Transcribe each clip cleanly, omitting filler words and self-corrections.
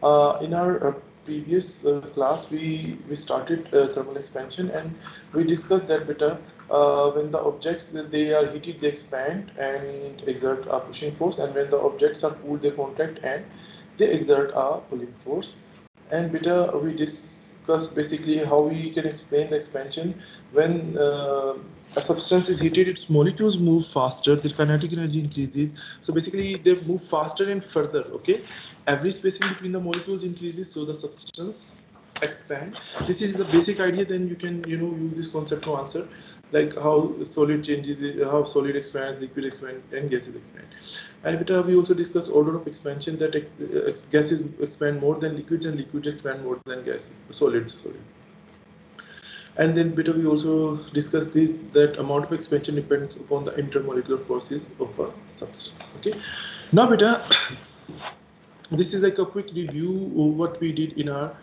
In our previous class, we started thermal expansion, and we discussed that better. When the objects they are heated, they expand and exert a pushing force, and when the objects are cooled, they contract and they exert a pulling force. And better we discussed basically how we can explain the expansion when a substance is heated, its molecules move faster, their kinetic energy increases. So basically, they move faster and further. Okay, average spacing between the molecules increases, so the substance expand. This is the basic idea. Then you can use this concept to answer like how solid changes, how solid expands, liquid expand, and gases expand. And beta, we also discuss order of expansion that gases expand more than liquids and liquids expand more than gases, solids. Sorry. And then beta, we also discuss this that amount of expansion depends upon the intermolecular forces of a substance. Okay. Now beta, this is like a quick review of what we did in our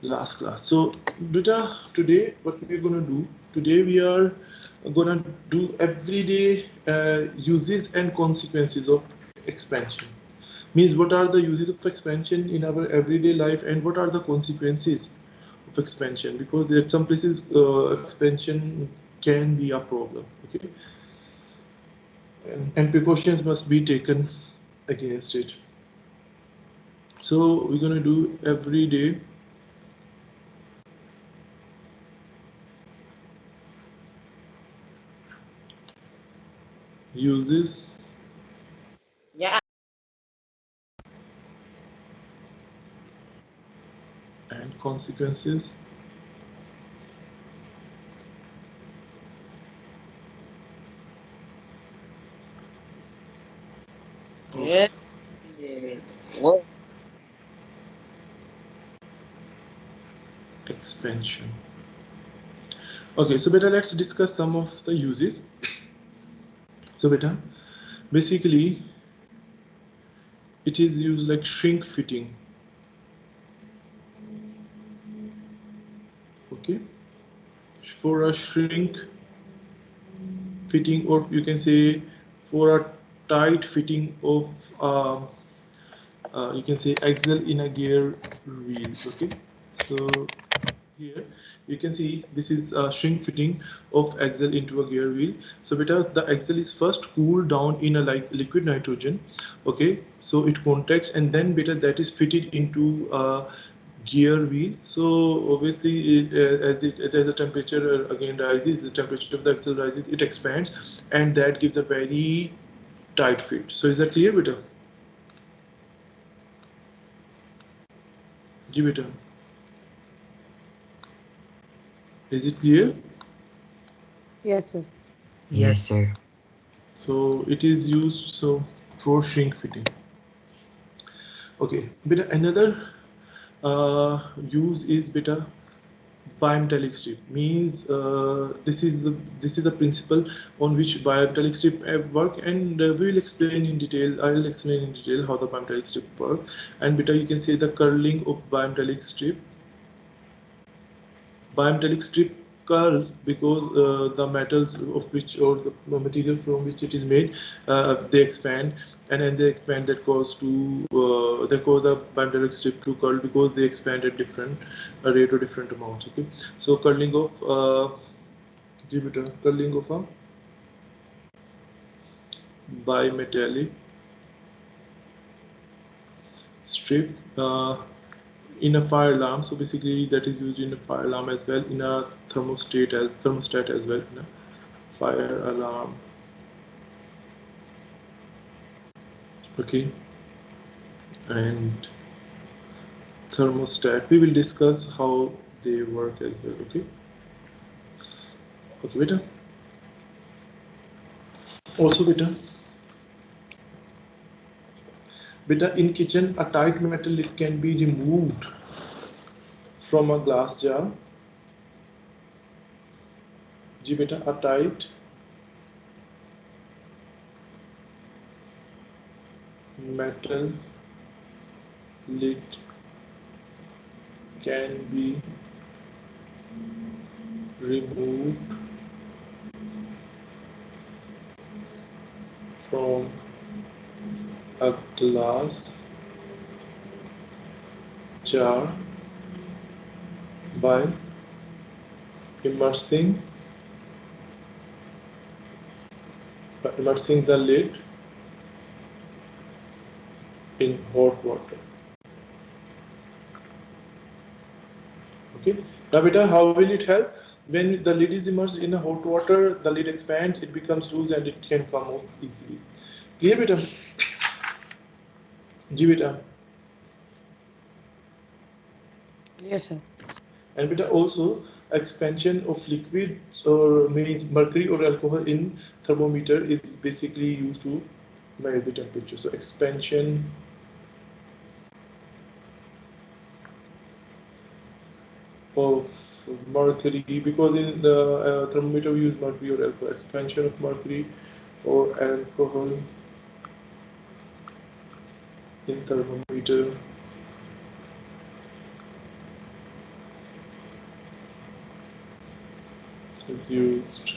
last class. So beta, today what we're gonna do, today we are gonna do everyday uses and consequences of expansion. Means what are the uses of expansion in our everyday life and what are the consequences of expansion, because at some places expansion can be a problem. Okay, and precautions must be taken against it. So we're gonna do everyday uses Yeah. and consequences Yeah. of What? expansion. Okay, so beta, let's discuss some of the uses. So beta, basically it is used like shrink fitting. Okay, for a shrink fitting, or you can say for a tight fitting of you can say axle in a gear wheel. Okay, so here you can see this is a shrink fitting of axle into a gear wheel. So because the axle is first cooled down in a like liquid nitrogen. Okay, so it contracts and then beta that is fitted into a gear wheel. So obviously as the temperature again rises, the temperature of the axle rises, it expands, and that gives a very tight fit. So is that clear, beta? Give it a. Is it clear? Yes, sir. Yes, sir. So it is used so for shrink fitting. Okay, beta, another use is beta bimetallic strip. Means this is the principle on which bimetallic strip work, and we will explain in detail. I will explain in detail how the bimetallic strip work. And beta, you can say the curling of bimetallic strip. Bimetallic strip curls because the metals of which, or the material from which it is made, they expand, and then they expand, that cause to they cause the bimetallic strip to curl because they expand at different rate or different amounts. Okay, so curling of curling of a bimetallic strip in a fire alarm. So basically that is used in a fire alarm as well, in a thermostat as well, in a fire alarm. Okay, and thermostat, we will discuss how they work as well. Okay, okay beta. Also beta, in kitchen a tight metal lid can be removed from a glass jar. Ji beta, a tight metal lid can be removed from a glass jar by immersing immersing the lid in hot water. Okay. Now, beta, how will it help? When the lid is immersed in a hot water, the lid expands, it becomes loose, and it can come off easily. Clear, beta? Ji, beta. Clear, sir. And beta, also expansion of liquid or means mercury or alcohol in thermometer is basically used to measure the temperature. So expansion of mercury, because in the thermometer we use mercury or alcohol. Expansion of mercury or alcohol in thermometer is used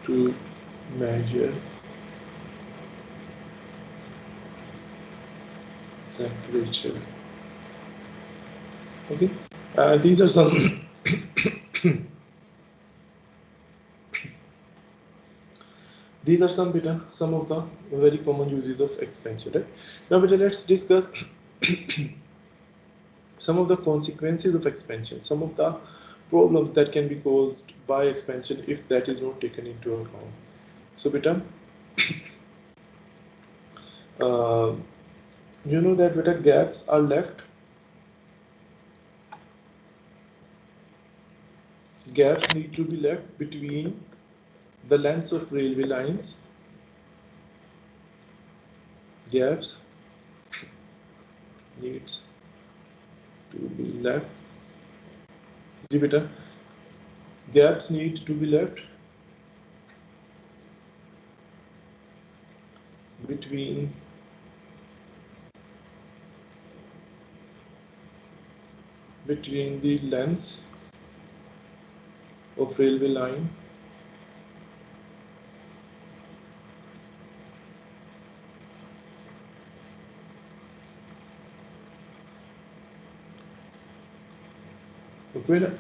to measure temperature. Okay, these are some these are some beta some of the very common uses of expansion. Right now, beta, let's discuss some of the consequences of expansion, some of the problems that can be caused by expansion if that is not taken into account. So, beta, uh, you know that beta gaps are left. Gaps need to be left between the lengths of railway lines. Gaps needs to be left. जी बेटा, gaps need to be left between the lengths of railway line okay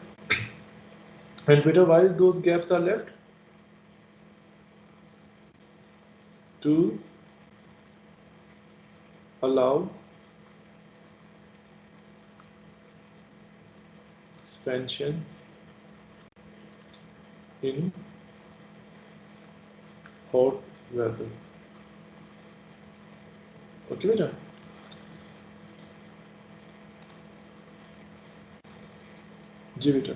and better why those gaps are left to allow expansion in hot weather. Okay बेटा, जी बेटा.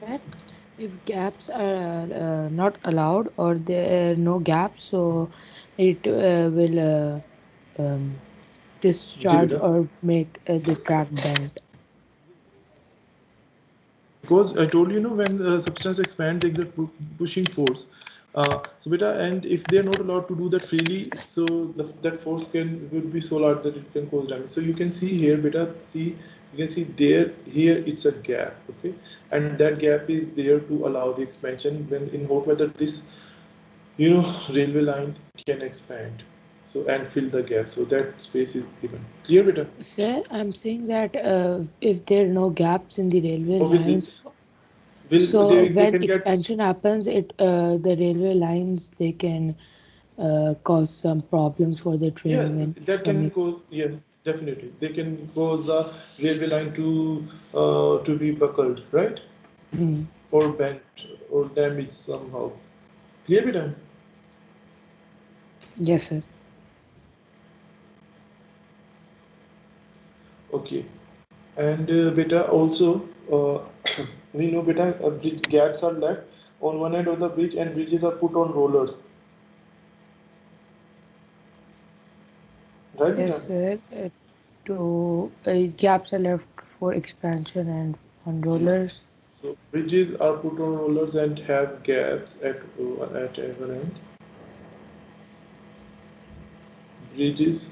Sir, if gaps are not allowed or there are no gaps, so it will um, ji discharge बेटा. or make the track bend. Because I told you, when the substance expands, there is a pushing force. So beta, and if they are not allowed to do that freely, so that force would be so large that it can cause damage. So you can see here, beta, see, you can see there, here it's a gap, okay, and that gap is there to allow the expansion. When in hot weather, this railway line can expand, so and fill the gap. So that space is given. Clear, beta? Sir, I'm saying that if there are no gaps in the railway Obviously, lines, will so they when can get. expansion happens, the railway lines they can cause some problems for the Yeah, train when it's that can coming. cause, yeah, definitely. They can cause the railway line to be buckled, right? Hmm. Or bent or damaged somehow. Clear it done. Yes, sir. Okay. And beta also, we know beta bridge gaps are left on one end of the bridge and bridges are put on rollers, right Yes, beta? sir. To gaps are left for expansion and on rollers. So bridges are put on rollers and have gaps at one end. Bridges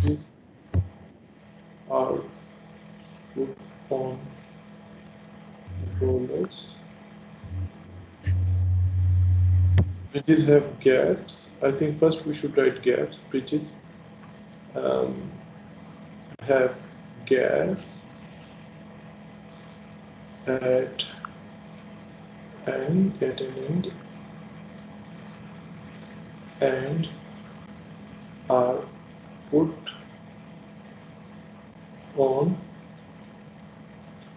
bridges are put on rollers Bridges have gaps. I think first we should write gaps. Bridges have gaps at at an end and are put on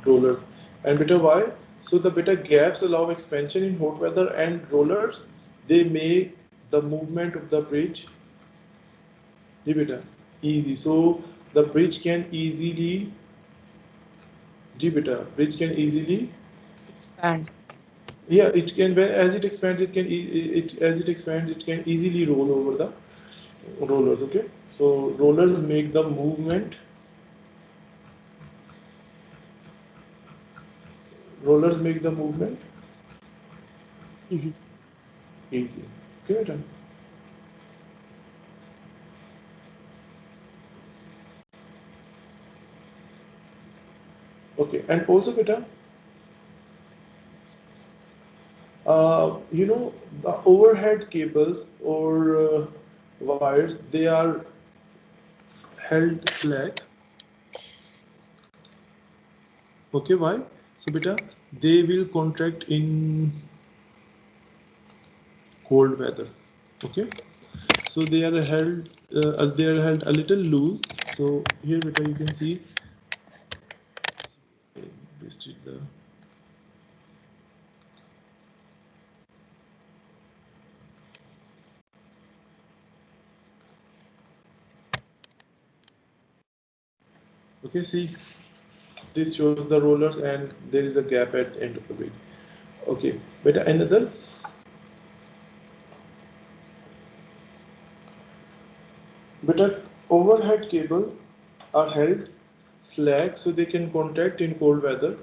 rollers. And beta why? So the beta gaps allow expansion in hot weather, and rollers they make the movement of the bridge beta easy. So the bridge can easily bridge can easily Expand. yeah it can as it expands it can it as it expands it can easily roll over the rollers. Okay, so rollers make the movement rollers make the movement Easy. easy. Okay, done. Okay, and also beta you know the overhead cables or wires they are held slack. Okay, why? So beta they will contract in cold weather. Okay, so they are held a little loose. So here beta you can see this is the okay, see this shows the rollers and there is a gap at the end of the bridge. Okay, beta another beta overhead cable are held slack so they can contract in cold weather.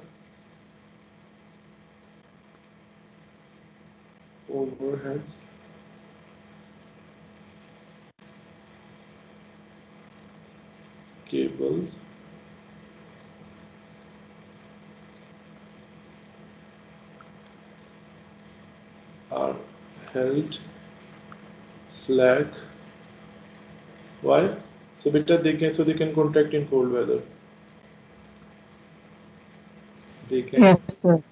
Overhead cables are held slack. Why? So beta they can contract in cold weather. They can Yes, sir.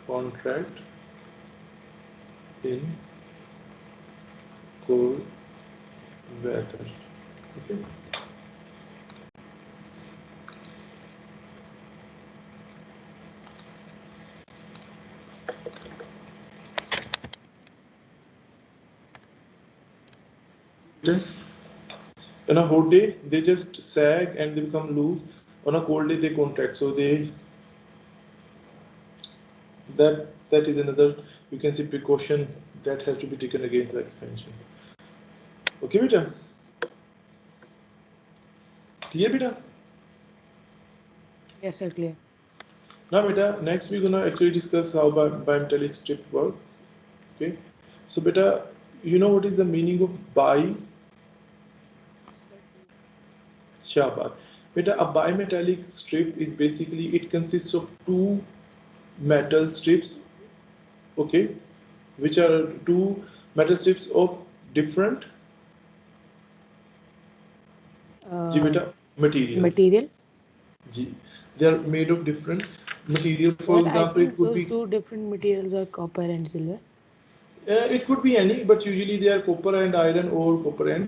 contract in cold weather. Okay. Then, on a hot day, they just sag and they become loose. On a cold day, they contract. So they that is another you can see precaution that has to be taken against the expansion. Okay, beta. Clear, beta. Yes, sir, clear. Now, beta. Next, we're gonna actually discuss how bimetallic strip works. Okay. So, beta, you know what is the meaning of bi? Shabar. Beta, a bimetallic strip is basically it consists of two metal strips, okay, which are two metal strips of different Uh, materials. Material. G. They are made of different material. For But I example, it think could those be two different materials are copper and silver. it could be any, but usually they are copper and iron or copper and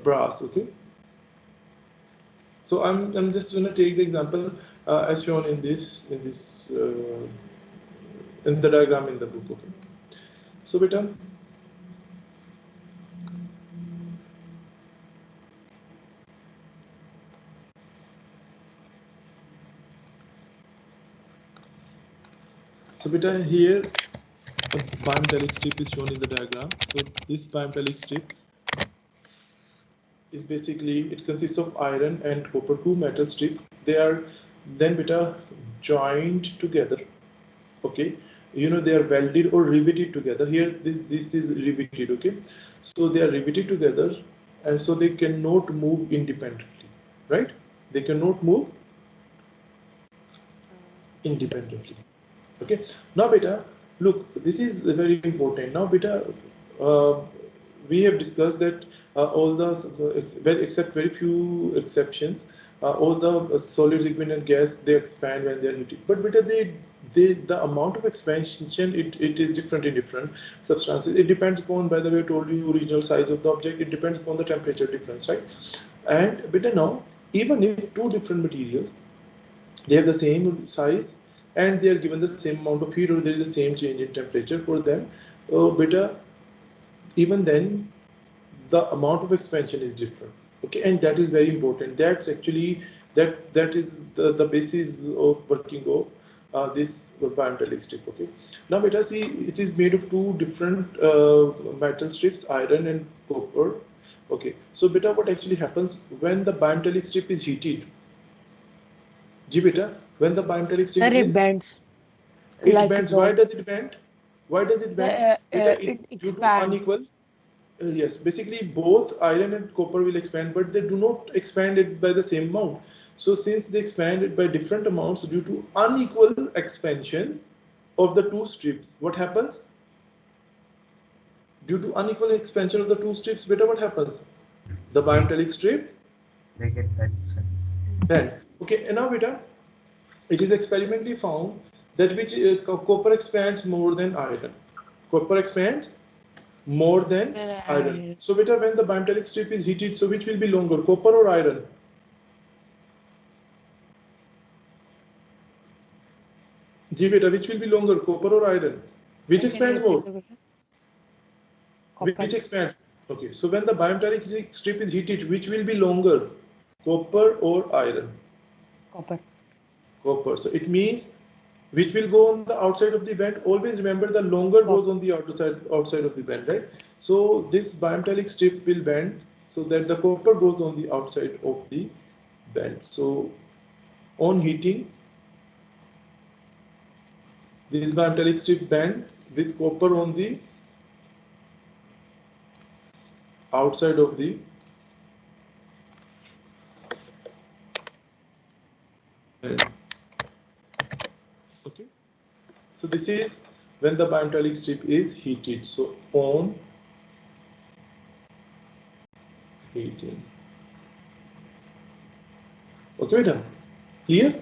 brass. Okay. So I'm just gonna take the example as shown in this in the diagram in the book. Okay. So beta, so beta here a bimetallic strip is shown in the diagram. So this bimetallic strip is basically it consists of iron and copper, two metal strips. They are then beta joined together. Okay, you know they are welded or riveted together. Here this is riveted. Okay, so they are riveted together, and so they cannot move independently, right? They cannot move independently. Okay, now beta Look, this is very important. Now, beta, uh, we have discussed that all the, except very few exceptions, all the solid, liquid, and gas, they expand when they are heated. But beta, the amount of expansion, it is different in different substances. It depends upon, by the way, I told you original size of the object. It depends upon the temperature difference, right? And beta, now, even if two different materials, they have the same size and they are given the same amount of heat, or there is the same change in temperature for them, better, even then the amount of expansion is different. Okay, and that is very important. That's actually that is the basis of working of this bimetallic strip. Okay, now beta, see, it is made of two different metal strips, iron and copper. Okay, so beta, what actually happens when the bimetallic strip is heated? Ji beta, when the bimetallic Sir, strip it is, bends it like a bends. Why cloth. does it bend? Why does it bend? Beta, It due to expands. unequal. Yes, basically both iron and copper will expand, but they do not expand it by the same amount. So since they expand it by different amounts due to unequal expansion of the two strips, what happens? Due to unequal expansion of the two strips, beta, what happens? The bimetallic strip They get bent. bends. Okay, and now beta, it is experimentally found that which copper expands more than iron. Copper expands more than iron. Uh, So beta, when the bimetallic strip is heated, so which will be longer, copper or iron? Ji beta, which will be longer, copper or iron? Which Sir, can you expands repeat more? the question? Which Copper. expands? Okay, so when the bimetallic strip is heated, which will be longer, copper or iron? Copper. Copper. So it means which will go on the outside of the band. Always remember the longer goes Copper. on the outside of the band, right? So this bimetallic strip will bend so that the copper goes on the outside of the band. So on heating, this bimetallic strip bends with copper on the outside of the band. Okay. So this is when the bimetallic strip is heated. So on heating. Okay, beta. Clear?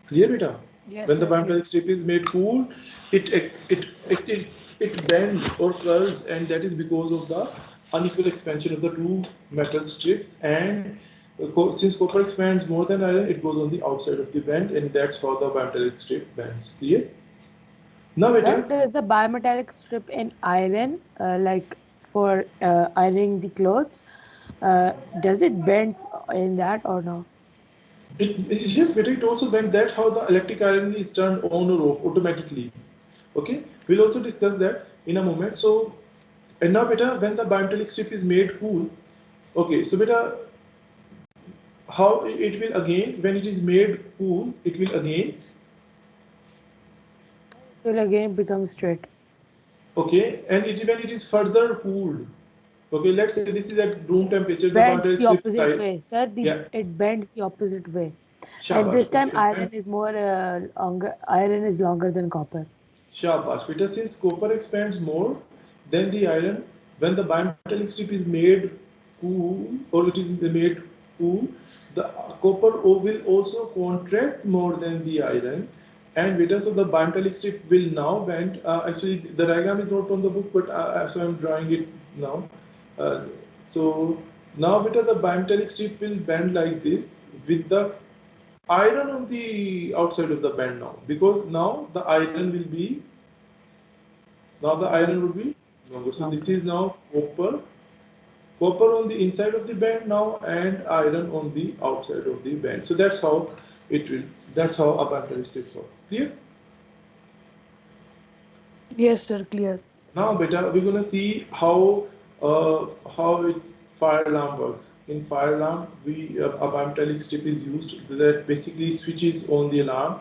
Clear, beta. Yes, When the sir. Clear. bimetallic strip is made cool, it bends or curls, and that is because of the unequal expansion of the two metal strips. And since copper expands more than iron, it goes on the outside of the band, and that's how the bimetallic strip bends. Clear? Now, Sir, beta. does the bimetallic strip in iron, like for ironing the clothes, does it bend in that or no? It's just better. It also bend. That how the electric iron is turned on or off automatically. Okay, we'll also discuss that in a moment. So, and now beta, when the bimetallic strip is made cool, okay, so beta, how it will again, when it is made cool, it will again, It will again become straight. okay, and when it is further cooled, okay, let's say this is at room temperature, the Bends bimetallic the strip opposite side, way, sir. yeah, It bends the opposite way, and shabash, this time okay, iron and is more longer. Iron is longer than copper. shabash, beta, since copper expands more than the iron, when the bimetallic strip is made cool, or it is made cool, the copper will also contract more than the iron. And beta, so the bimetallic strip will now bend. Actually, the diagram is not on the book, but so I'm drawing it now. Uh, so now beta, the bimetallic strip will bend like this with the iron on the outside of the band now, because now the iron will be, now the Long, iron will be longer. So this longer. is now copper on the inside of the band now, and iron on the outside of the band. So that's how it will, that's how a bimetallic strips work. Clear? Yes, sir. Clear. Now, beta, we're gonna see how it, fire alarm works. In fire alarm, we a bimetallic strip is used that basically switches on the alarm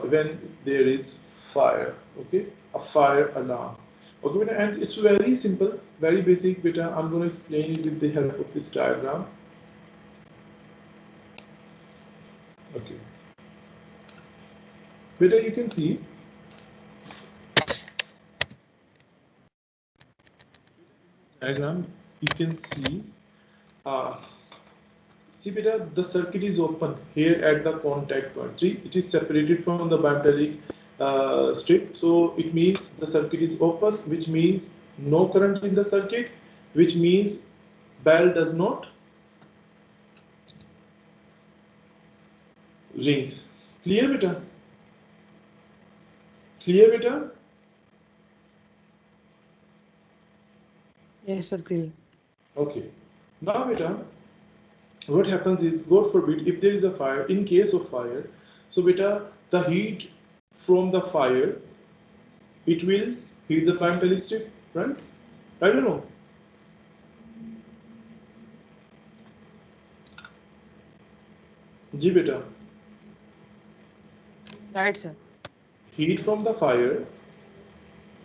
when there is fire. Okay, a fire alarm. Okay, beta, and it's very simple, very basic, beta. I'm gonna explain it with the help of this diagram. Okay. Beta, you can see diagram. You can see. See, beta, the circuit is open here at the contact point. See, it is separated from the bimetallic strip. So it means the circuit is open, which means no current in the circuit, which means bell does not ring. Clear, beta? Clear, beta? Yes, sir, clear. Okay. Now, beta, what happens is, God forbid, if there is a fire, in case of fire, so beta, the heat from the fire, it will heat the bimetallic strip, right? I don't know. जी बेटा, Right, sir. heat from the fire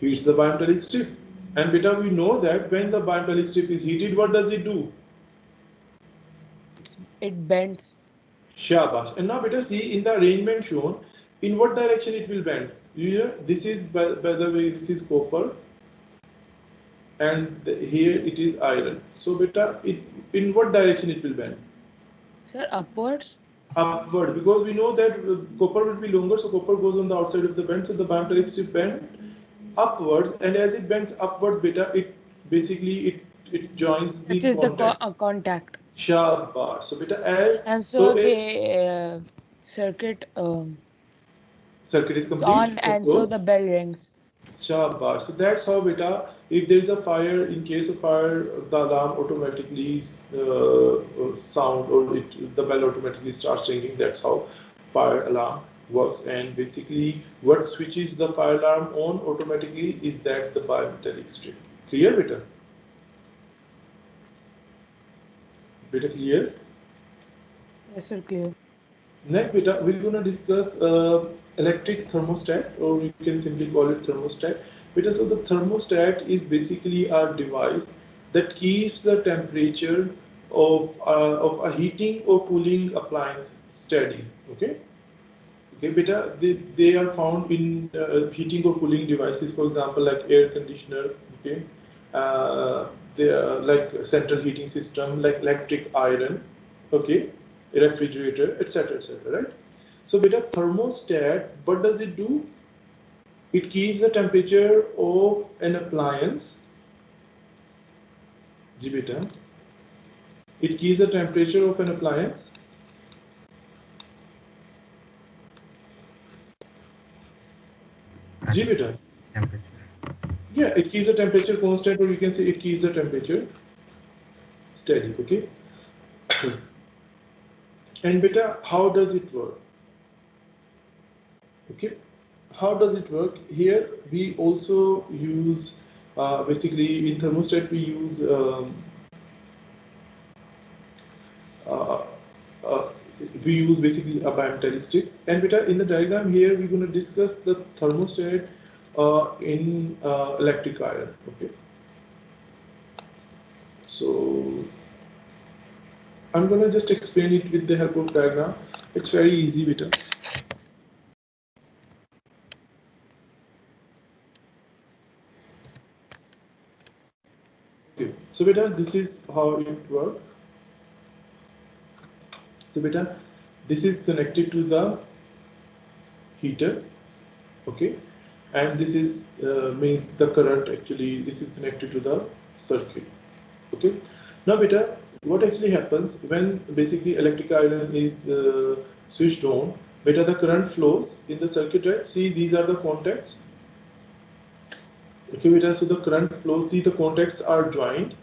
heats the bimetallic strip. And beta, we know that when the bimetallic strip is heated, what does it do? It bends. Shabash. And now beta, see in the arrangement shown, in what direction it will bend? You know, this is, by the way, this is copper, and here it is iron. So beta, in what direction it will bend? Sir, upwards. Upward, because we know that copper will be longer, so copper goes on the outside of the bend, so the bimetallic strip bend upwards, and as it bends upwards, beta, it basically it joins the Which is the contact. contact. Shabash. So beta, as And so so a the circuit circuit is is complete on, or and so closed. the bell rings. Shabash. So that's how beta, if there is a fire, in case of fire, the alarm automatically sound, or the bell automatically starts ringing. That's how fire alarm works. And basically, what switches the fire alarm on automatically is that the bimetallic strip. Clear, beta? Beta, clear? Yes, sir, clear. Next, beta, we're going to discuss electric thermostat, or you can simply call it thermostat. Beta, so the thermostat is basically a device that keeps the temperature of a heating or cooling appliance steady. Okay. Okay, beta, they are found in heating or cooling devices, for example, like air conditioner. Okay, they are like central heating system, like electric iron. Okay, refrigerator, etc., etc. Right. So, beta, thermostat, what does it do? It keeps the temperature of an appliance. Ji beta, it keeps the temperature of an appliance. Ji beta. Yeah, it keeps the temperature constant, or you can say it keeps the temperature steady. Okay. And beta, how does it work? Okay, how does it work? Here we also use basically in thermostat we use uh, uh, basically a bimetallic strip. And beta, in the diagram here we're going to discuss the thermostat in electric iron. Okay, so I'm going to just explain it with the help of diagram. It's very easy, beta. Okay, so beta, this is how it works. So beta, this is connected to the heater, okay, and this is means the current, actually this is connected to the circuit. Okay, now beta, what actually happens when basically electric iron is switched on? Beta, the current flows in the circuit, right? See, these are the contacts. Okay, beta, so the current flows, see the contacts are joined.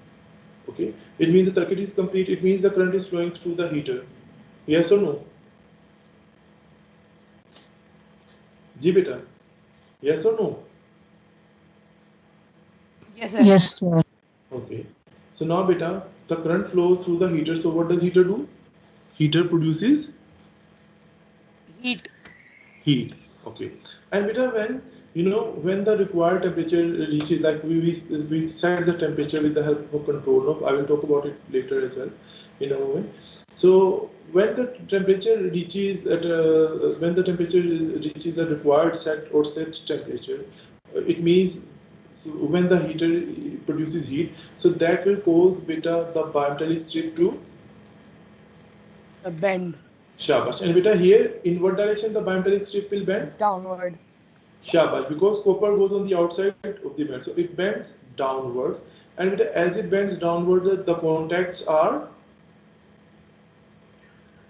Okay, it means the circuit is complete. It means the current is flowing through the heater. Yes or no? Ji beta, yes or no? Yes, sir. Yes, sir. Okay. So now beta, the current flows through the heater. So what does heater do? Heater produces Heat. heat. Okay. And beta, when when the required temperature reaches, like we set the temperature with the help of a control knob. I will talk about it later as well in a moment. So when the temperature reaches at when the temperature reaches a required set or set temperature, it means so when the heater produces heat, so that will cause beta the bimetallic strip to A bend shabash. And beta here in what direction the bimetallic strip will bend? downward. Shabash, because copper goes on the outside of the bend, so it bends downwards. And beta, as it bends downward, the contacts are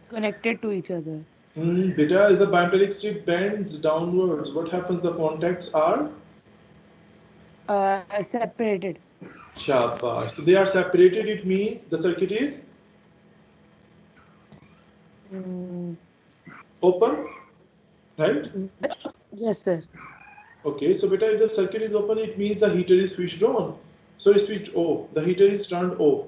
Connected to each other. beta as the bimetallic strip bends downwards. What happens? The contacts are Separated. shabash. So they are separated. It means the circuit is Mm, open, right? yes, sir. Okay. So beta, if the circuit is open, it means the heater is switched on. So it's switched off. The heater is turned off,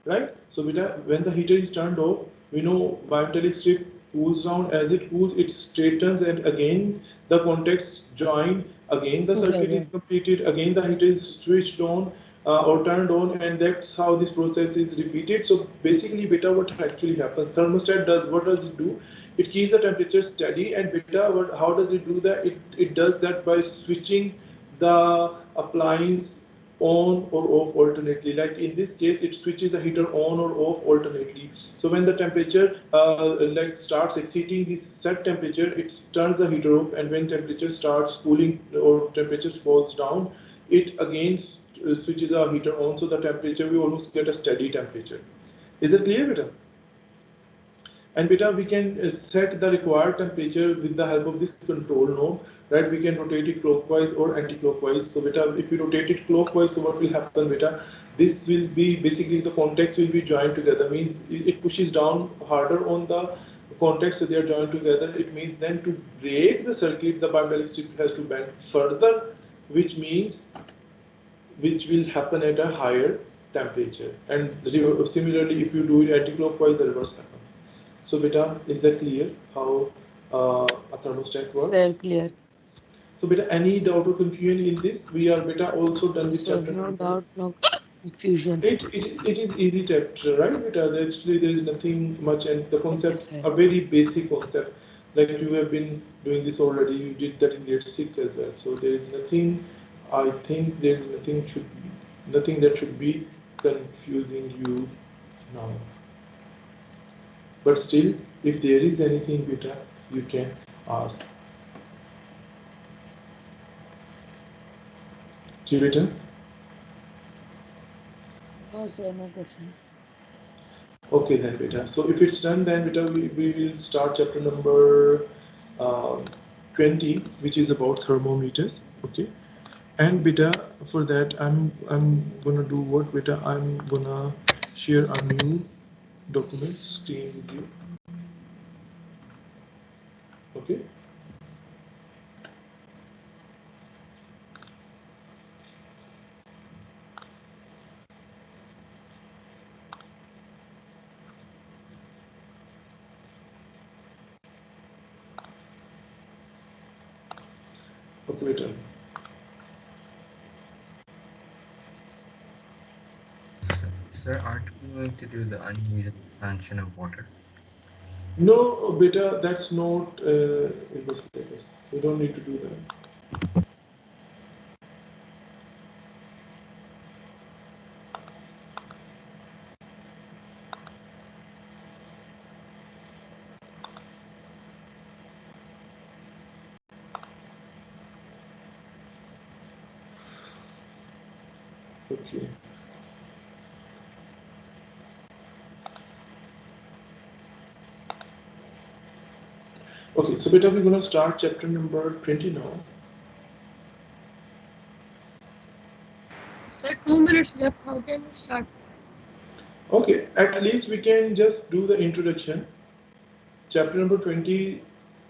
right? So beta, when the heater is turned off, we know bimetallic strip cools down. As it cools, it straightens, and again the contacts join. Again the circuit is Together. completed. Again the heater is switched on or turned on, and that's how this process is repeated. So basically, beta, what actually happens? Thermostat does what does it do? It keeps the temperature steady, and beta, how does it do that? It does that by switching the appliance on or off alternately. Like in this case, it switches the heater on or off alternately. So when the temperature like starts exceeding this set temperature, it turns the heater off, and when temperature starts cooling or temperature falls down, it again switches the heater on. So the temperature, we almost get a steady temperature. Is it clear, beta? And beta, we can set the required temperature with the help of this control knob, right? We can rotate it clockwise or anti-clockwise. So beta, if we rotate it clockwise, so what will happen, beta? This will be basically the contacts will be joined together, means it pushes down harder on the contacts, so they are joined together. It means then to break the circuit, the bimetallic strip has to bend further, which means which will happen at a higher temperature. And similarly, if you do it anti-clockwise, the reverse happens. So beta, is that clear how a thermostat works? Sir, clear. So beta, any doubt or confusion in this? We are beta also done with Sir, chapter no number. doubt, no confusion. It is easy chapter, right beta? Actually, there is nothing much, and the Yes, concept, sir. a very basic concept. Like you have been doing this already, you did that in grade 6 as well. So there is nothing, I think there is nothing nothing that should be confusing you now. But still, if there is anything beta, you can ask. जी बेटा. No, sir, no question. Okay then beta. So if it's done, then beta, we will start chapter number 20, which is about thermometers. Okay. And beta, for that I'm gonna do what beta? I'm gonna share a new document screen with you. Okay. Okay beta. Sir, aren't we going to do the unneeded expansion of water? No beta, that's not in the syllabus. We don't need to do that. Okay. Okay, so beta, we're gonna start chapter number 20 now. Sir, 2 minutes left. How can we start? Okay, at least we can just do the introduction. Chapter number 20,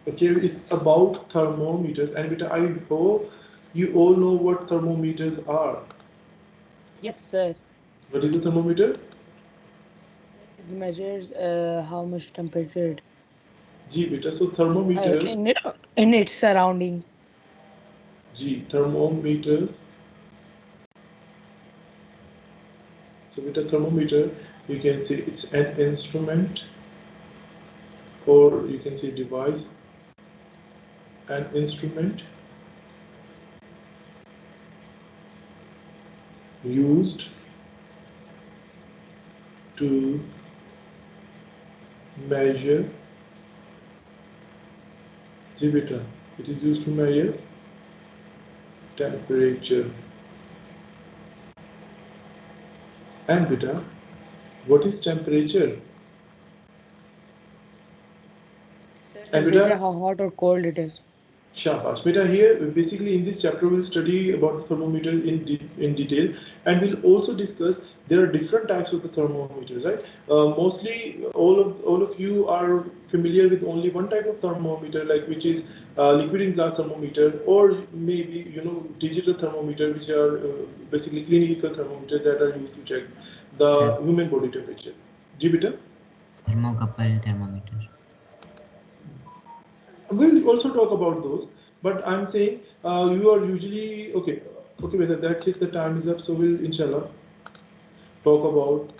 okay, is about thermometers, and beta, I hope you all know what thermometers are. Yes, sir. What is the thermometer? It measures how much temperature G beta. So thermometer, in its surrounding. G thermometers. So beta, thermometer, you can say it's an instrument or you can say device, an instrument used to measure beta. It is used to measure temperature. And beta, what is temperature? And Temperature, beta, how hot or cold it is. Shabash. Beta, here basically in this chapter we'll study about the thermometer in detail, and we'll also discuss there are different types of the thermometers, right? Mostly all of you are familiar with only one type of thermometer, like which is liquid in glass thermometer, or maybe digital thermometer, which are basically clinical thermometers that are used to check the Sir, human body temperature. Ji beta? thermocouple thermometer. We'll also talk about those, but I'm saying you are usually okay. Okay, whether that's it. The time is up, so we'll inshallah talk about